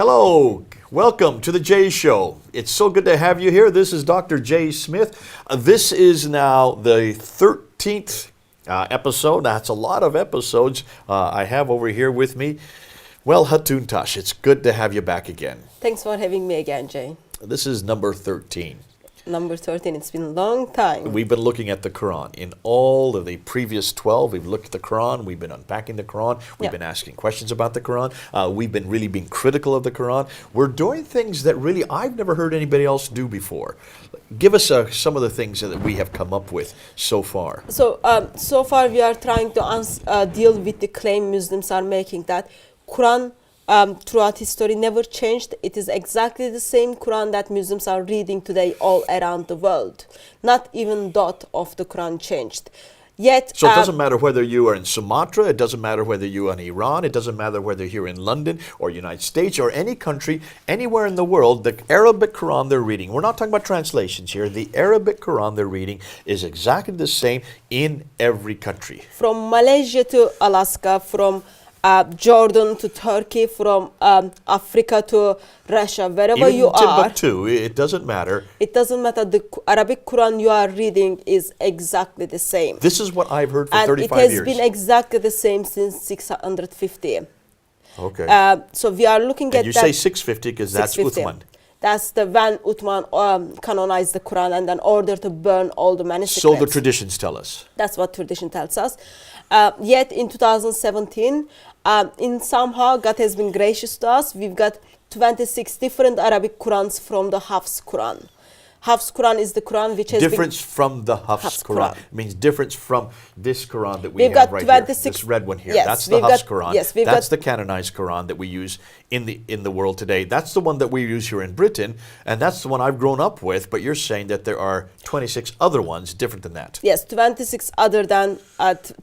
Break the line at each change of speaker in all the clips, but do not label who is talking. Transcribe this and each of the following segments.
Hello, welcome to the Jay Show. It's so good to have you here. This is Dr. Jay Smith. This is now the 13th episode. That's a lot of episodes I have over here with me. Well, Hatun, Tash, it's good to have you back again.
Thanks for having me again, Jay.
This is number 13.
Number 13, it's been a long time.
We've been looking at the Quran. In all of the previous 12, we've looked at the Quran, we've been unpacking the Quran, we've been asking questions about the Quran, we've been really being critical of the Quran. We're doing things that really I've never heard anybody else do before. Give us some of the things that we have come up with so far.
So far we are trying to deal with the claim Muslims are making that Quran throughout history never changed. It is exactly the same Quran that Muslims are reading today all around the world. Not even dot of the Quran changed. Yet,
so it doesn't matter whether you are in Sumatra, it doesn't matter whether you are in Iran, it doesn't matter whether you're in London or United States or any country, anywhere in the world, the Arabic Quran they're reading, we're not talking about translations here, the Arabic Quran they're reading is exactly the same in every country.
From Malaysia to Alaska, from Jordan to Turkey, from Africa to Russia, wherever
even
you are.
Timbuktu, it doesn't matter.
It doesn't matter. The Arabic Quran you are reading is exactly the same.
This is what I've heard for
and
35
years. And it
years.
has been exactly the same since 650.
Okay.
So we are looking
and
at
you
that.
say 650 because that's Uthman.
That's when Uthman canonized the Quran and then ordered to burn all the manuscripts.
So the traditions tell us.
That's what tradition tells us. Yet in 2017, in somehow God has been gracious to us. We've got 26 different Arabic Qurans from the Hafs Quran. Hafs Quran is the Quran which has
difference
been
from the Hafs Quran. It means difference from this Quran that we
we've
have
got
right
26,
here. This red one here.
Yes,
that's the Hafs Quran.
Yes,
that's the canonized Quran that we use in the world today. That's the one that we use here in Britain, and that's the one I've grown up with. But you're saying that there are 26 other ones different than that.
Yes, 26 other than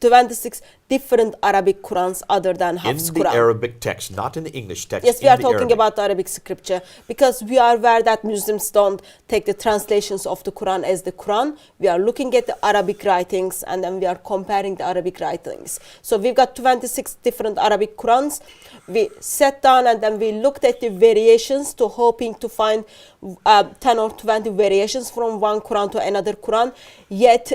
26 different Arabic Qurans other than Hafs Quran.
In the Arabic text, not in the English text.
Yes, we are talking about the Arabic scripture because we are aware that Muslims don't take the translations of the Quran as the Quran. We are looking at the Arabic writings and then we are comparing the Arabic writings. So we've got 26 different Arabic Qurans. We sat down and then we looked at the variations to hoping to find 10 or 20 variations from one Quran to another Quran. Yet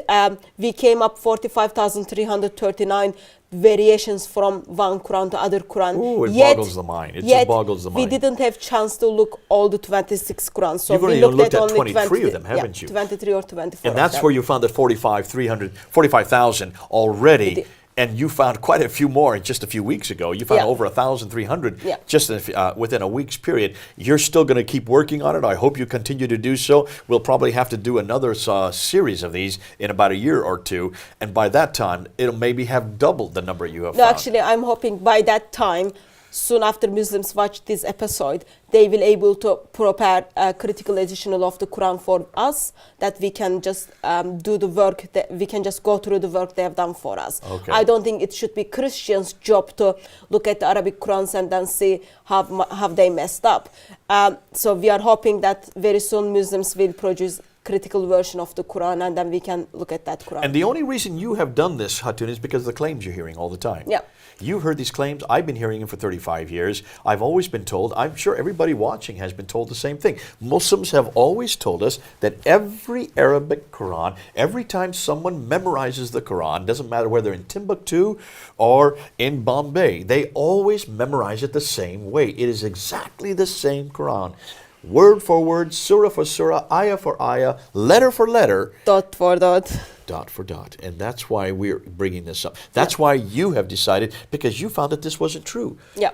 we came up 45,339 variations from one Quran to other Quran.
Ooh, it boggles the mind. It just boggles the mind.
We didn't have chance to look all the 26 Qurans. So
You've
we
looked at
only
23 of them, haven't you?
23 or 24.
And that's where you found that 45,000 already. And you found quite a few more just a few weeks ago. You found over 1,300 just within a week's period. You're still going to keep working on it. I hope you continue to do so. We'll probably have to do another series of these in about a year or two. And by that time, it'll maybe have doubled the number you have found.
Actually, I'm hoping by that time, soon after Muslims watch this episode, they will able to prepare a critical edition of the Quran for us, that we can just do the work, that we can just go through the work they have done for us.
Okay.
I don't think it should be Christians' job to look at the Arabic Qurans and then see how they messed up. So we are hoping that very soon Muslims will produce critical version of the Quran and then we can look at that Quran.
And the only reason you have done this, Hatun, is because of the claims you're hearing all the time.
Yeah.
You've heard these claims. I've been hearing them for 35 years. I've always been told, I'm sure everybody watching has been told the same thing. Muslims have always told us that every Arabic Quran, every time someone memorizes the Quran, doesn't matter whether in Timbuktu or in Bombay, they always memorize it the same way. It is exactly the same Quran. Word for word, surah for surah, ayah for ayah, letter for letter.
Dot for dot.
Dot for dot. And that's why we're bringing this up. That's why you have decided, because you found that this wasn't true.
Yeah.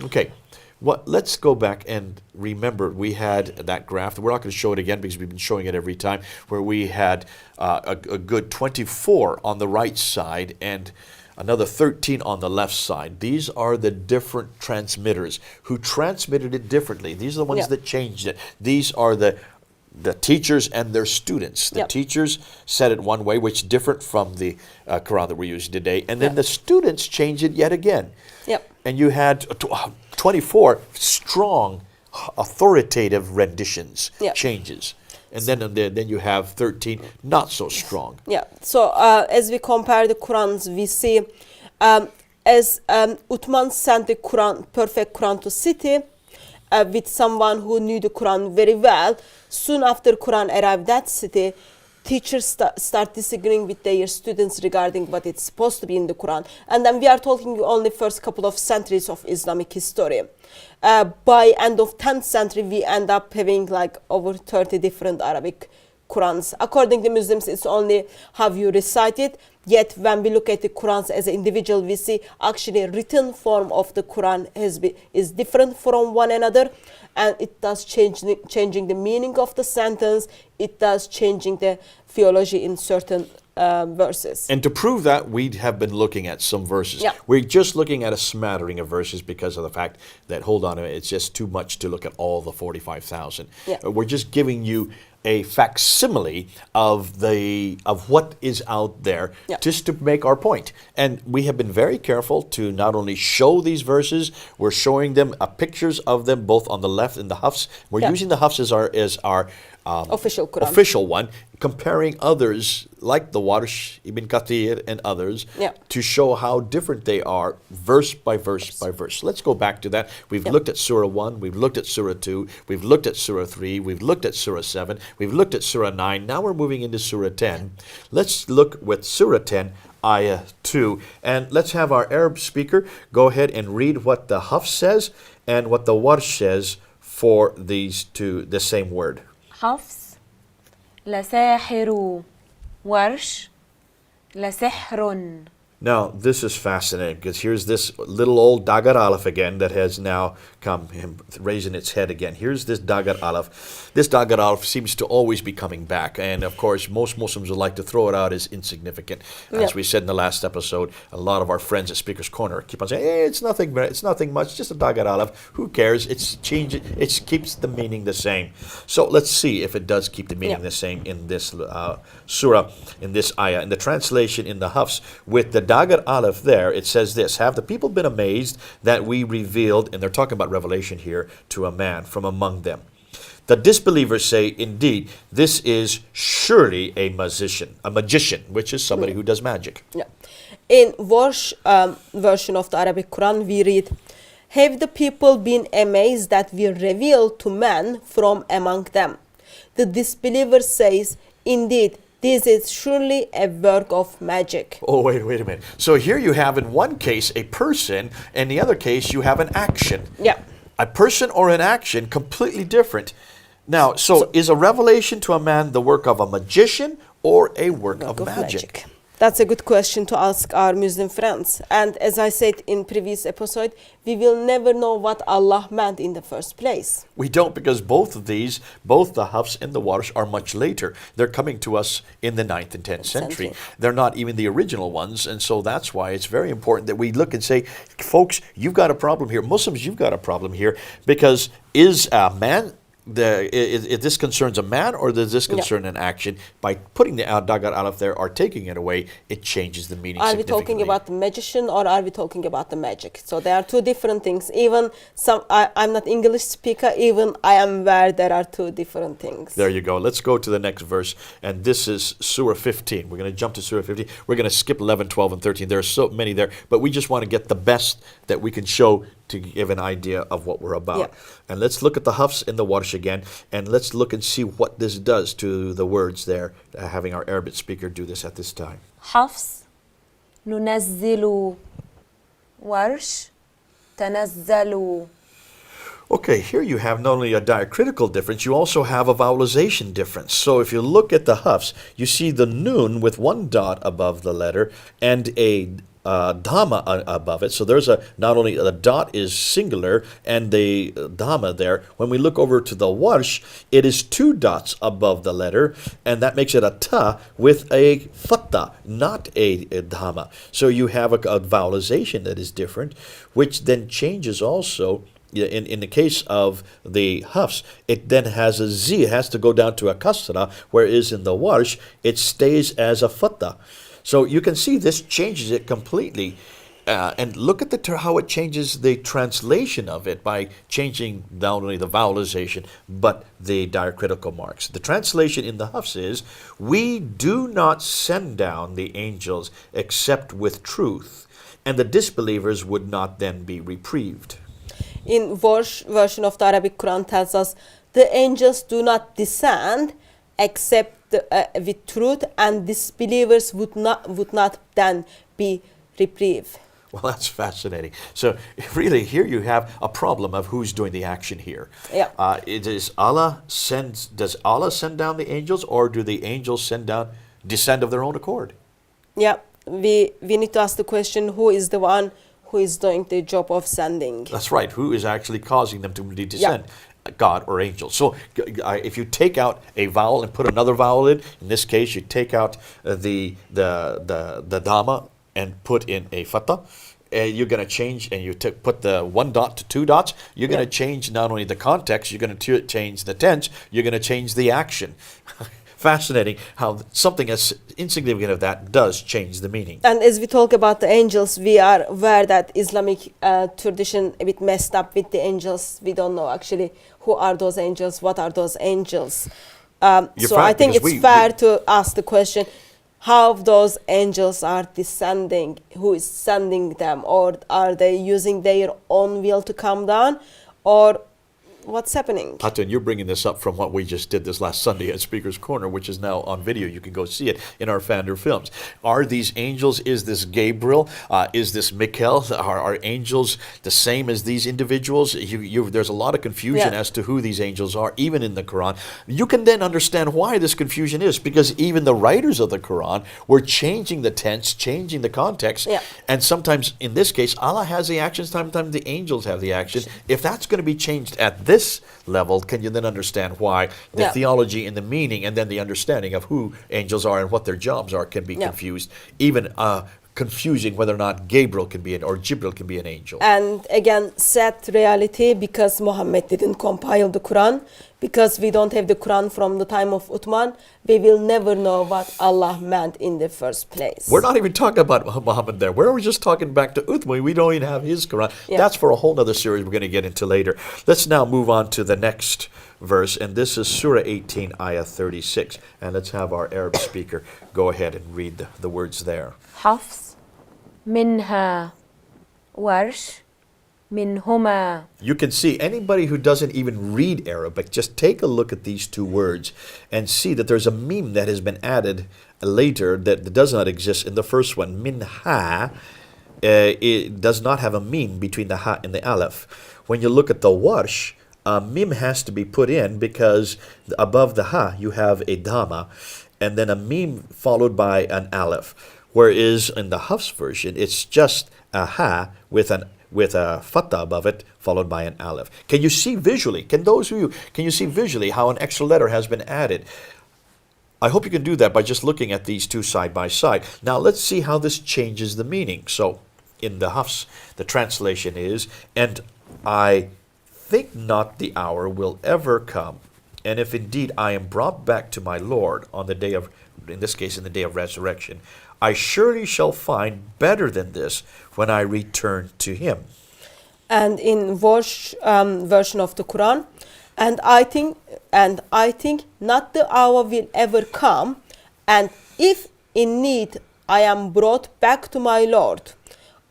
Okay. Let's go back and remember we had that graph. We're not going to show it again because we've been showing it every time, where we had a good 24 on the right side and another 13 on the left side. These are the different transmitters who transmitted it differently. These are the ones that changed it. These are the teachers and their students. The teachers said it one way, which is different from the Quran that we're using today. And then the students changed it yet again.
Yep.
And you had 24 strong, authoritative renditions, changes. And then you have 13 not so strong.
Yeah. So as we compare the Qurans, we see as Uthman sent the Quran, perfect Quran to city, with someone who knew the Quran very well. Soon after Quran arrived that city, teachers start disagreeing with their students regarding what it's supposed to be in the Quran. And then we are talking only first couple of centuries of Islamic history. By end of 10th century, we end up having like over 30 different Arabic Qurans. According to Muslims, it's only how you recite it. Yet when we look at the Qurans as an individual, we see actually written form of the Quran is different from one another, and it does changing the meaning of the sentence. It does changing the theology in certain verses.
And to prove that, we have been looking at some verses.
Yeah.
We're just looking at a smattering of verses because of the fact that, hold on a minute, it's just too much to look at all the 45,000.
Yeah.
We're just giving you a facsimile of what is out there,
yeah,
just to make our point. And we have been very careful to not only show these verses, we're showing them pictures of them both on the left and the Hafs. We're
yeah,
using the Hafs as our
official Quran.
official one, comparing others like the Warsh, Ibn Kathir and others,
yeah,
to show how different they are verse by verse by verse. Let's go back to that. We've
yeah,
looked at Surah 1, we've looked at Surah 2, we've looked at Surah 3, we've looked at Surah 7, we've looked at Surah 9, now we're moving into Surah 10. Let's look with Surah 10, Ayah 2. And let's have our Arab speaker go ahead and read what the Hafs says and what the Warsh says for these two, the same word.
حفص لساحر ورش لسحر.
Now, this is fascinating because here's this little old Dagar Aleph again that has now come raising its head again. Here's this Dagar Aleph. This Dagar Aleph seems to always be coming back. And of course, most Muslims would like to throw it out as insignificant. As we said in the last episode, a lot of our friends at Speaker's Corner keep on saying, hey, it's nothing much, just a Dagar Aleph. Who cares? It keeps the meaning the same. So let's see if it does keep the meaning the same in this surah, in this ayah. In the translation in the Hafs, with the Dagar Aleph there, it says this: have the people been amazed that we revealed, and they're talking about revelation here, to a man from among them. The disbelievers say, indeed, this is surely a magician, which is somebody who does magic.
Yeah. In Warsh version of the Arabic Quran, we read, have the people been amazed that we revealed to man from among them? The disbeliever says, indeed, this is surely a work of magic.
Oh, wait a minute. So here you have in one case a person, and the other case you have an action.
Yeah.
A person or an action, completely different. Now, so is a revelation to a man the work of a magician or a work of magic?
That's a good question to ask our Muslim friends. And as I said in previous episode, we will never know what Allah meant in the first place.
We don't, because both of these, both the Hafs and the Warsh, are much later. They're coming to us in the 9th and 10th century. They're not even the original ones, and so that's why it's very important that we look and say, folks, you've got a problem here. Muslims, you've got a problem here, because is a man... If this concerns a man or does this concern an action? By putting the Dagar Aleph there or taking it away, it changes the meaning
Are we
significantly.
talking about the magician or are we talking about the magic? So there are two different things. Even I'm not English speaker, even I am aware there are two different things.
There you go. Let's go to the next verse. And this is Surah 15. We're going to jump to Surah 15. We're going to skip 11, 12, and 13. There are so many there, but we just want to get the best that we can show to give an idea of what we're about.
Yeah.
And let's look at the Hafs and the Warsh again, and let's look and see what this does to the words there, having our Arabic speaker do this at this time.
حفص ننزل ورش تنزل.
Okay, here you have not only a diacritical difference, you also have a vowelization difference. So if you look at the Hafs, you see the nun with one dot above the letter and a dhamma above it. So there's not only the dot is singular and the dhamma there. When we look over to the Warsh, it is two dots above the letter, and that makes it a ta with a fatta, not a dhamma. So you have a vowelization that is different, which then changes also. In the case of the Hafs, it then has a Z. It has to go down to a kasra, whereas in the Warsh, it stays as a fatta. So you can see this changes it completely. And look at how it changes the translation of it by changing not only the vowelization, but the diacritical marks. The translation in the Hafs is, we do not send down the angels except with truth, and the disbelievers would not then be reprieved.
in version of the Arabic Quran tells us the angels do not descend except with truth, and disbelievers would not then be reprieved.
Well, that's fascinating. So really here you have a problem of who's doing the action here.
Yeah.
Does Allah send down the angels, or do the angels descend of their own accord?
Yeah, we need to ask the question, who is the one who is doing the job of sending?
That's right. Who is actually causing them to descend? God or angels. So if you take out a vowel and put another vowel in this case you take out the dhamma and put in a fatha, you're going to change, and you put the 1 dot to 2 dots, you're going to change not only the context, you're going to change the tense, you're going to change the action. Fascinating how something as insignificant as that does change the meaning.
And as we talk about the angels, we are aware that Islamic tradition a bit messed up with the angels. We don't know actually who are those angels, what are those angels. So I think it's fair to ask the question, how those angels are descending, who is sending them, or are they using their own will to come down, or what's happening?
Hatun, you're bringing this up from what we just did this last Sunday at Speaker's Corner, which is now on video. You can go see it in our Fander films. Are these angels, is this Gabriel, is this Michael? Are angels the same as these individuals? There's a lot of confusion as to who these angels are, even in the Quran. You can then understand why this confusion is, because even the writers of the Quran were changing the tense, changing the context, and sometimes, in this case, Allah has the action, sometimes the angels have the action. If that's going to be changed at this level, can you then understand why the theology and the meaning and then the understanding of who angels are and what their jobs are can be confused, even confusing whether or not Gabriel can be or Jibril can be an angel.
And again, sad reality, because Muhammad didn't compile the Quran, because we don't have the Quran from the time of Uthman, we will never know what Allah meant in the first place.
We're not even talking about Muhammad there. We're just talking back to Uthman. We don't even have his Quran. That's for a whole other series we're going to get into later. Let's now move on to the next verse, and this is Surah 18, Ayah 36. And let's have our Arab speaker go ahead and read the words there.
حفص منها ورش منهما.
You can see anybody who doesn't even read Arabic, just take a look at these two words and see that there's a meme that has been added later that does not exist in the first one. Minha, it does not have a meme between the ha and the aleph. When you look at the warsh, a meme has to be put in because above the ha you have a dhamma and then a meme followed by an aleph. Whereas in the Hafs version, it's just a ha with a fatha above it, followed by an aleph. Can you see visually? Can you see visually how an extra letter has been added? I hope you can do that by just looking at these two side by side. Now let's see how this changes the meaning. So in the Hafs, the translation is, and I think not the hour will ever come, and if indeed I am brought back to my Lord on the day of, in this case in the day of resurrection, I surely shall find better than this when I return to him.
And in version of the Quran, and I think not the hour will ever come, and if in need I am brought back to my Lord,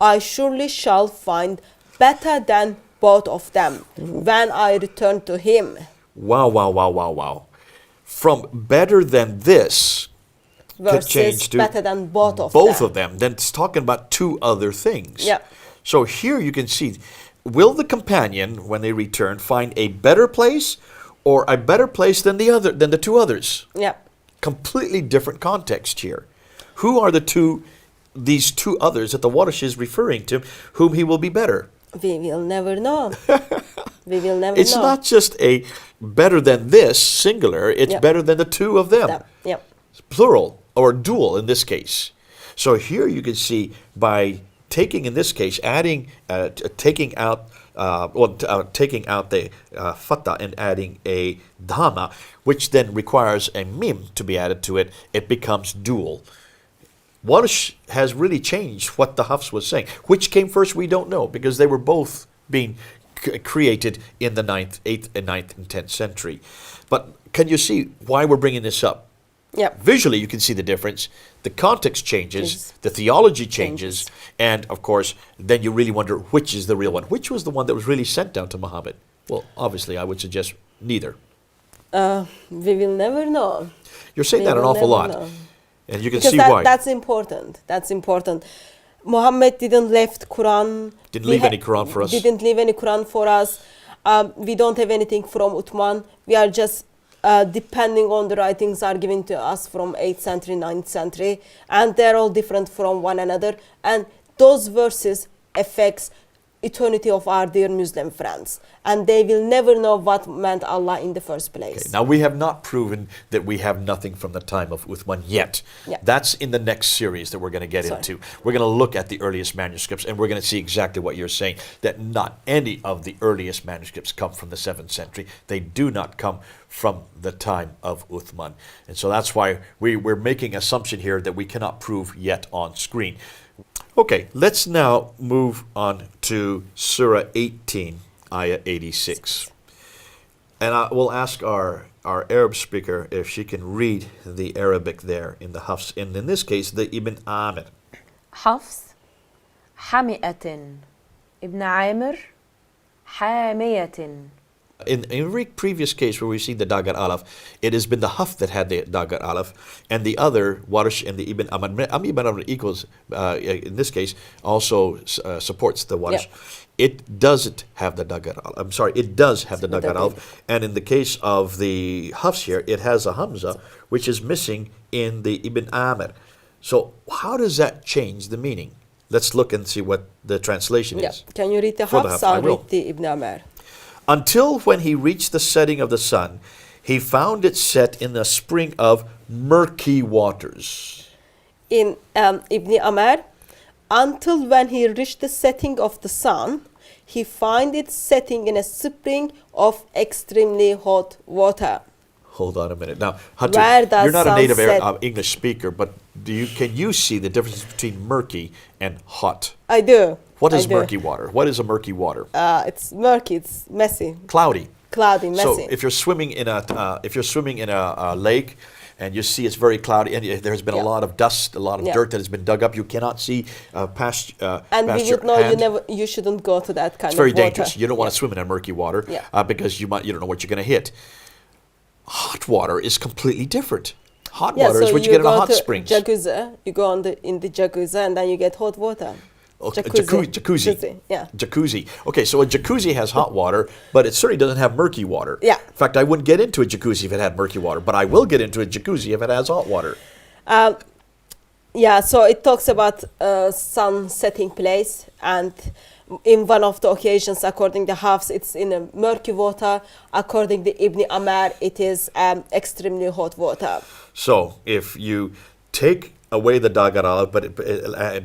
I surely shall find better than both of them when I return to him.
Wow, wow, wow, wow, wow. From better than this
versus better than both of
them. Then it's talking about two other things.
Yeah.
So here you can see, will the companion, when they return, find a better place or a better place than the two others?
Yeah.
Completely different context here. Who are these two others that the Warish is referring to, whom he will be better?
We will never know. We will never
It's
know.
not just a better than this, singular, it's better than the two of them.
Yeah.
Plural, or dual in this case. So here you can see by taking, in this case, taking out the fatha and adding a dhamma, which then requires a mim to be added to it, it becomes dual. Warsh has really changed what the Hafs was saying. Which came first, we don't know, because they were both being created in the 8th and 9th and 10th century. But can you see why we're bringing this up?
Yeah.
Visually, you can see the difference. The context changes, the theology changes, and of course, then you really wonder which is the real one. Which was the one that was really sent down to Muhammad? Well, obviously, I would suggest neither.
We will never know.
You're saying
We
that an
will
awful
never
lot,
know.
and you can
Because
see why.
that's important. That's important. Muhammad didn't left Quran.
Didn't
We
leave any Quran for us.
Didn't leave any Quran for us. We don't have anything from Uthman. We are just depending on the writings are given to us from 8th century, 9th century, and they're all different from one another. And those verses affects eternity of our dear Muslim friends, and they will never know what meant Allah in the first place.
Okay, now, we have not proven that we have nothing from the time of Uthman yet.
Yeah.
That's in the next series that we're going to get into. We're going to look at the earliest manuscripts, and we're going to see exactly what you're saying, that not any of the earliest manuscripts come from the 7th century. They do not come from the time of Uthman. And so that's why we're making an assumption here that we cannot prove yet on screen. Okay, let's now move on to Surah 18, Ayah 86. And I will ask our Arab speaker if she can read the Arabic there in the Hafs, and in this case, the Ibn Amir.
حفص حمئة ابن عامر حامية.
In every previous case where we've seen the Dagar Alaf, it has been the Haf that had the Dagar Alaf, and the other, Warsh and the Ibn Amr. Ibn Amr equals, in this case, also supports the Warsh.
Yeah.
It doesn't have the Dagar Alaf. I'm sorry, it does have the Dagar Alaf. And in the case of the Hafs here, it has a Hamza, which is missing in the Ibn Amr. So how does that change the meaning? Let's look and see what the translation is.
Can you read the
For the
Hafs?
Hafs, I
I'll
will.
read the Ibn Amr.
Until when he reached the setting of the sun, he found it set in a spring of murky waters.
In Ibn Amr, until when he reached the setting of the sun, he found it setting in a spring of extremely hot water.
Hold on a minute. Now,
Where
Hatun,
does
you're not a native
sunset-
English speaker, but can you see the difference between murky and hot?
I do.
What
I
is
do.
murky water? What is a murky water?
It's murky. It's messy,
Cloudy.
cloudy, messy.
So if you're swimming in a lake, and you see it's very cloudy, and there's been a lot of dust, a lot of dirt that has been dug up, you cannot see past
and
past
we
your
would know
hand.
you shouldn't go to that kind
It's very
of water.
dangerous. You don't want to swim in a murky water
Yeah.
because you don't know what you're going to hit. Hot water is completely different. Hot
Yeah,
water
so
is what you get in a
go
hot
to
springs.
Jacuzzi, you go in the jacuzzi, and then you get hot water.
Okay,
Jacuzzi.
jacuzzi.
Yeah.
Jacuzzi. Okay, so a jacuzzi has hot water, but it certainly doesn't have murky water.
Yeah.
In fact, I wouldn't get into a jacuzzi if it had murky water, but I will get into a jacuzzi if it has hot water.
Yeah, so it talks about sun setting place, and in one of the occasions, according to Hafs, it's in a murky water. According to Ibn Amr, it is extremely hot water.
So if you take away the dagar alaf,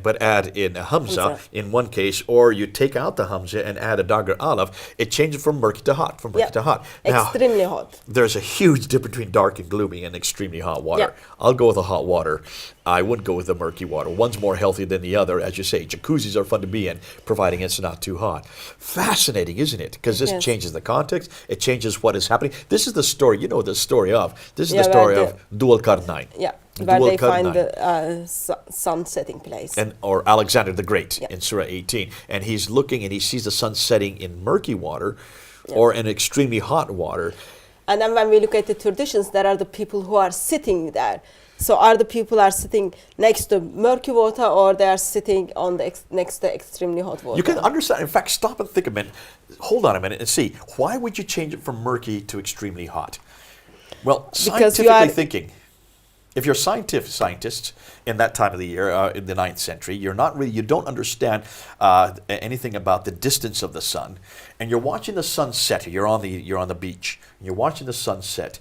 but add in a hamza in one case, or you take out the hamza and add a dagar alaf, it changes from murky to hot, from murky to hot. Now,
extremely hot.
there's a huge difference between dark and gloomy and extremely hot water.
Yeah.
I'll go with the hot water. I wouldn't go with the murky water. One's more healthy than the other. As you say, jacuzzis are fun to be in, providing it's not too hot. Fascinating, isn't it? Because this changes the context. It changes what is happening. This is the story. You know the story of. This is the story of Dual Karnain.
Yeah, where
Dual
they find
Karnain.
the sun setting place.
Or Alexander the Great in Surah 18. And he's looking and he sees the sun setting in murky water or in extremely hot water.
And then when we look at the traditions, there are the people who are sitting there. So are the people are sitting next to murky water, or they are sitting on the next to extremely hot water?
You can understand. In fact, stop and think a minute. Hold on a minute and see. Why would you change it from murky to extremely hot? Well, scientifically thinking, if you're scientists in that time of the year, in the 9th century, you don't understand anything about the distance of the sun, and you're watching the sun set. You're on the beach. And you're watching the sun set,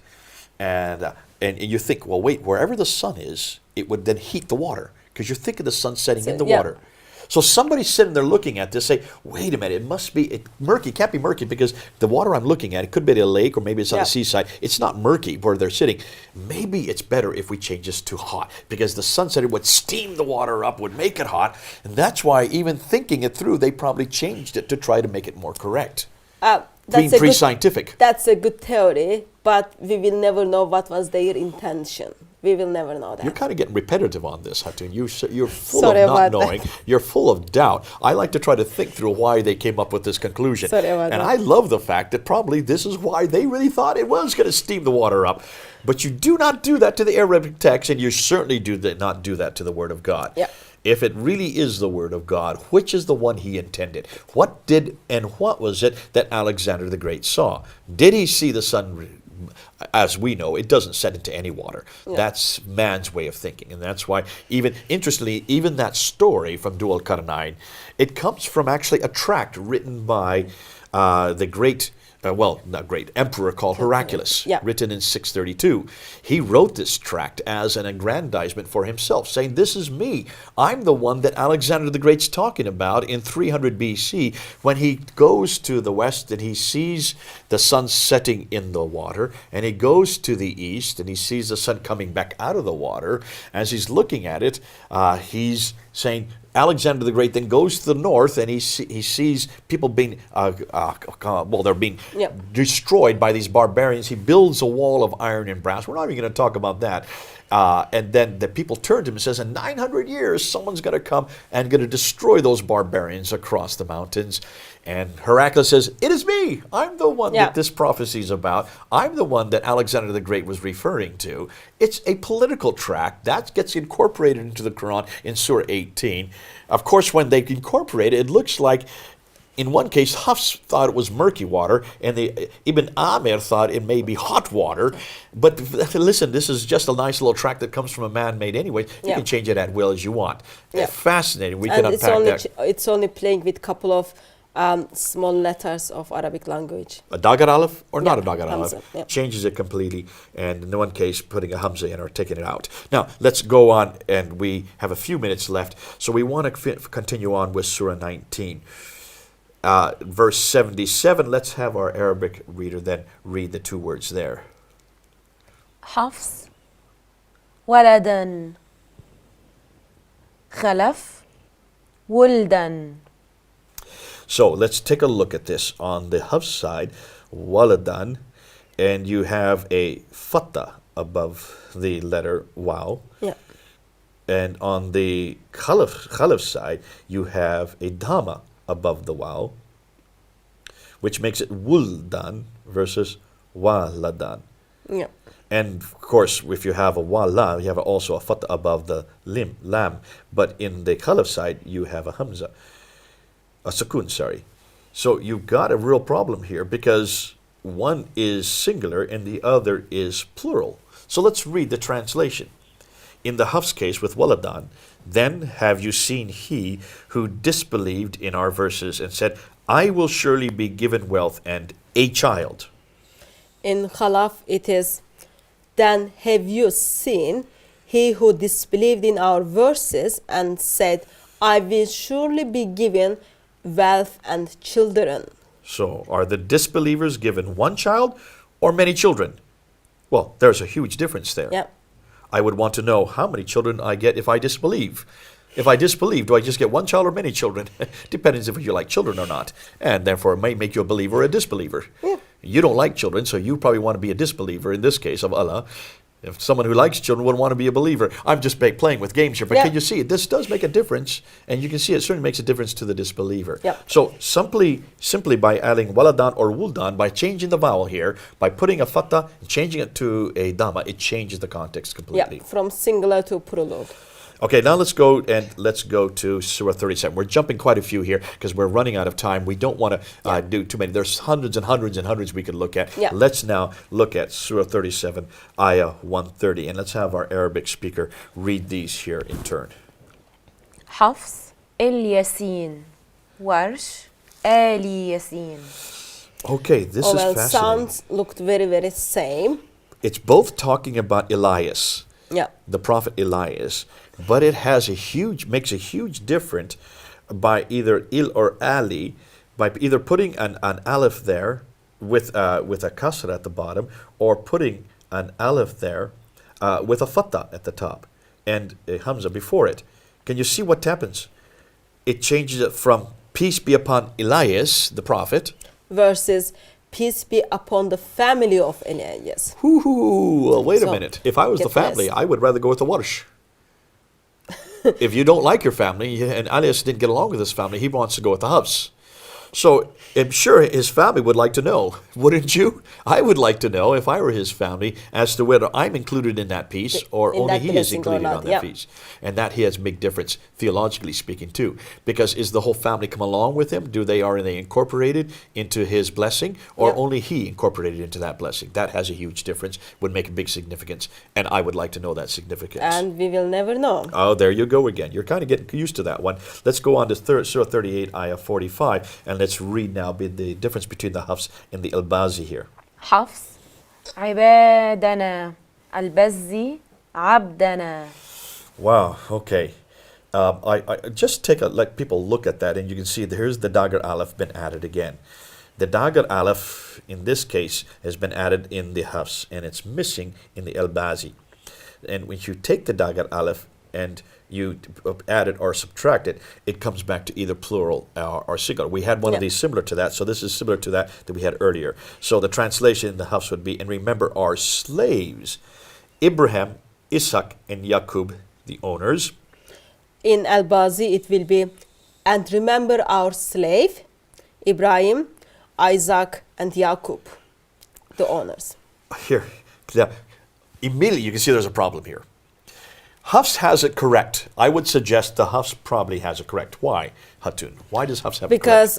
and you think, well, wait, wherever the sun is, it would then heat the water because you're thinking the sun setting in the water. So somebody's sitting there looking at this, say, wait a minute, it must be murky. It can't be murky because the water I'm looking at, it could be at a lake or maybe it's on the seaside. It's not murky where they're sitting. Maybe it's better if we change this to hot because the sunset would steam the water up, would make it hot. And that's why even thinking it through, they probably changed it to try to make it more correct. Pre-scientific.
That's a good theory, but we will never know what was their intention. We will never know that.
You're kind of getting repetitive on this, Hatun. You're full
Sorry
of not
about that.
knowing. You're full of doubt. I like to try to think through why they came up with this conclusion.
Sorry about
and
that.
I love the fact that probably this is why they really thought it was going to steam the water up. But you do not do that to the Arabic text, and you certainly not do that to the Word of God.
Yeah.
If it really is the Word of God, which is the one he intended? What was it that Alexander the Great saw? Did he see the sun? As we know, it doesn't set into any water.
Yeah.
That's man's way of thinking. And that's why, interestingly, even that story from Dual Qarnayn, it comes from actually a tract written by the great, not great, emperor called Heraclius,
Yeah.
written in 632. He wrote this tract as an aggrandizement for himself, saying, this is me. I'm the one that Alexander the Great's talking about in 300 BC when he goes to the west and he sees the sun setting in the water, and he goes to the east and he sees the sun coming back out of the water. As he's looking at it, he's saying, Alexander the Great then goes to the north and he sees people being, they're being
Yep.
destroyed by these barbarians. He builds a wall of iron and brass. We're not even going to talk about that. And then the people turn to him and says, in 900 years, someone's going to come and going to destroy those barbarians across the mountains. And Heraclius says, it is me. I'm the one
Yeah.
that this prophecy is about. I'm the one that Alexander the Great was referring to. It's a political tract. That gets incorporated into the Quran in Surah 18. Of course, when they incorporate it, it looks like, in one case, Hafs thought it was murky water, and Ibn Amir thought it may be hot water. But listen, this is just a nice little tract that comes from a man-made anyway. You
Yeah.
can change it at will as you want.
Yeah.
Fascinating. We
And
can
it's
unpack
only
that.
it's only playing with couple of small letters of Arabic language.
A Dagar Aleph or not a
Yeah,
Dagar Aleph
Hamza, yeah.
changes it completely, and in one case putting a Hamza in or taking it out. Now let's go on, and we have a few minutes left, so we want to continue on with Surah 19. Verse 77, let's have our Arabic reader then read the two words there.
حفص ولدا خلف ولدا.
So let's take a look at this. On the Hafs side, waladan, and you have a fatha above the letter waw.
Yeah.
And on the Khalaf side, you have a dhamma above the waw, which makes it wuldan versus waladan.
Yeah.
And of course, if you have a wala, you have also a fatha above the lam. But in the Khalaf side, you have a hamza, a sukun, sorry. So you've got a real problem here because one is singular and the other is plural. So let's read the translation. In the Hafs case with waladan, then have you seen he who disbelieved in our verses and said, I will surely be given wealth and a child.
In Khalaf it is, then have you seen he who disbelieved in our verses and said, I will surely be given wealth and children.
So are the disbelievers given one child or many children? Well, there's a huge difference there.
Yeah.
I would want to know how many children I get if I disbelieve. If I disbelieve, do I just get one child or many children? Depends if you like children or not. And therefore, it may make you a believer or a disbeliever.
Yeah.
You don't like children, so you probably want to be a disbeliever in this case of Allah. If someone who likes children would want to be a believer. I'm just playing with games here, but
Yeah.
can you see it? This does make a difference, and you can see it certainly makes a difference to the disbeliever.
Yeah.
So simply by adding waladan or wuldan, by changing the vowel here, by putting a fatha and changing it to a dhamma, it changes the context completely.
Yeah, from singular to plural.
Okay, now let's go to Surah 37. We're jumping quite a few here because we're running out of time. We don't want to do too many. There's hundreds and hundreds and hundreds we could look at.
Yeah.
Let's now look at Surah 37, Ayah 130. And let's have our Arabic speaker read these here in turn.
حفص الياسين ورش آل ياسين.
Okay, this is fascinating.
Sounds looked very, very same.
It's both talking about Elias,
Yeah.
the prophet Elias, but it makes a huge difference by either il or ali, by either putting an aleph there with a kasra at the bottom, or putting an aleph there with a fatha at the top and a hamza before it. Can you see what happens? It changes it from peace be upon Elias, the prophet,
Versus peace be upon the family of Aliyah. Yes.
Well, wait a
So,
minute. If I was the
get
family,
blessed.
I would rather go with the Warsh. If you don't like your family, and Alias didn't get along with his family, he wants to go with the Hafs. So I'm sure his family would like to know, wouldn't you? I would like to know, if I were his family, as to whether I'm included in that piece or
In
only
that
he is
blessing or
included
not,
on that
yeah.
piece. And that he has a big difference, theologically speaking, too. Because is the whole family come along with him? Are they incorporated into his blessing, or
Yeah.
only he incorporated into that blessing? That has a huge difference, would make a big significance, and I would like to know that significance.
And we will never know.
Oh, there you go again. You're kind of getting used to that one. Let's go on to Surah 38, Ayah 45, and let's read now the difference between the Hafs and the Al-Bazi here.
حفص عبادنا البزي عبدنا.
Wow, okay. I just let people look at that, and you can see here's the Dagar Aleph been added again. The Dagar Aleph, in this case, has been added in the Hafs, and it's missing in the Al-Bazi. And when you take the Dagar Aleph and you add it or subtract it, it comes back to either plural or singular. We had one of these similar to that, so this is similar to that we had earlier. So the translation in the Hafs would be, and remember our slaves, Abraham, Isaac, and Yaqub, the owners.
In Al-Bazi, it will be, and remember our slave, Ibrahim, Isaac, and Yaqub, the owners.
Here, immediately you can see there's a problem here. Hafs has it correct. I would suggest the Hafs probably has it correct. Why, Hatun? Why does Hafs have it correct?
Because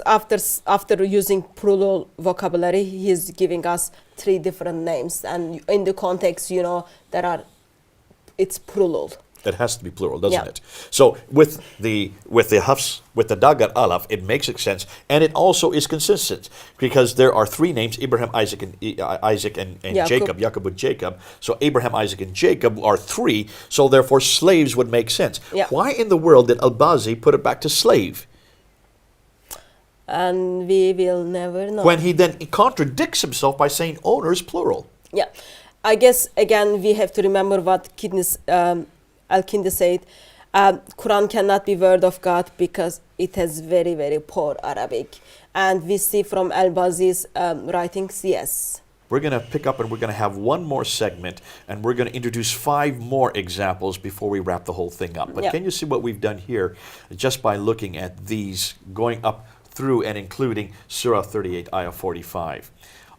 after using plural vocabulary, he's giving us 3 different names, and in the context, it's plural.
It has to be plural, doesn't
Yeah.
it? So with the Hafs, with the Dagar Aleph, it makes sense, and it also is consistent because there are 3 names: Abraham, Isaac, and
Jacob.
Jacob. Jacob with Jacob. So Abraham, Isaac, and Jacob are 3. So therefore, slaves would make sense.
Yeah.
Why in the world did Al-Bazi put it back to slave
And we will never know.
when he then contradicts himself by saying owners plural?
Yeah, I guess again we have to remember what Al-Kindi said. Quran cannot be word of God because it has very, very poor Arabic, and we see from Al-Bazi's writings, yes.
We're going to pick up and we're going to have one more segment, and we're going to introduce 5 more examples before we wrap the whole thing up. But
Yeah.
can you see what we've done here just by looking at these, going up through and including Surah 38, Ayah 45?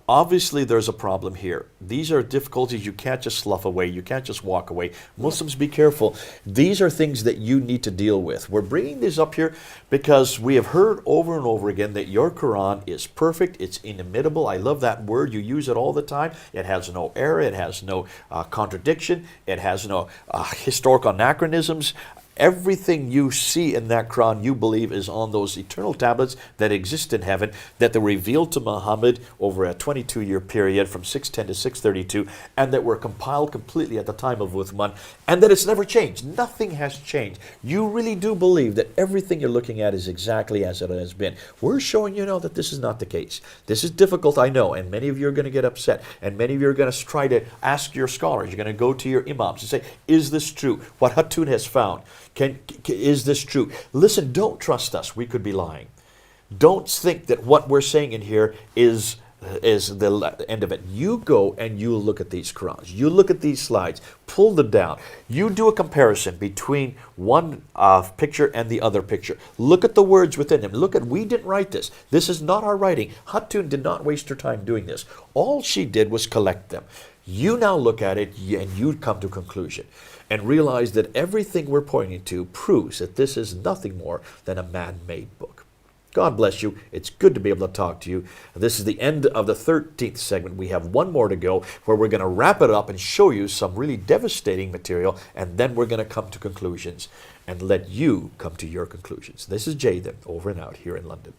Obviously, there's a problem here. These are difficulties you can't just slough away. You can't just walk away. Muslims, be careful. These are things that you need to deal with. We're bringing this up here because we have heard over and over again that your Quran is perfect. It's inimitable. I love that word. You use it all the time. It has no error. It has no contradiction. It has no historical anachronisms. Everything you see in that Quran, you believe, is on those eternal tablets that exist in heaven, that were revealed to Muhammad over a 22-year period from 610 to 632, and that were compiled completely at the time of Uthman, and that it's never changed. Nothing has changed. You really do believe that everything you're looking at is exactly as it has been. We're showing you now that this is not the case. This is difficult, I know, and many of you are going to get upset, and many of you are going to try to ask your scholars. You're going to go to your imams and say, is this true? What Hatun has found. Is this true? Listen, don't trust us. We could be lying. Don't think that what we're saying in here is the end of it. You go and you look at these Qurans. You look at these slides. Pull them down. You do a comparison between one picture and the other picture. Look at the words within them. Look at, we didn't write this. This is not our writing. Hatun did not waste her time doing this. All she did was collect them. You now look at it and you come to a conclusion and realize that everything we're pointing to proves that this is nothing more than a man-made book. God bless you. It's good to be able to talk to you. This is the end of the 13th segment. We have one more to go where we're going to wrap it up and show you some really devastating material, and then we're going to come to conclusions and let you come to your conclusions. This is Jay, then, over and out here in London.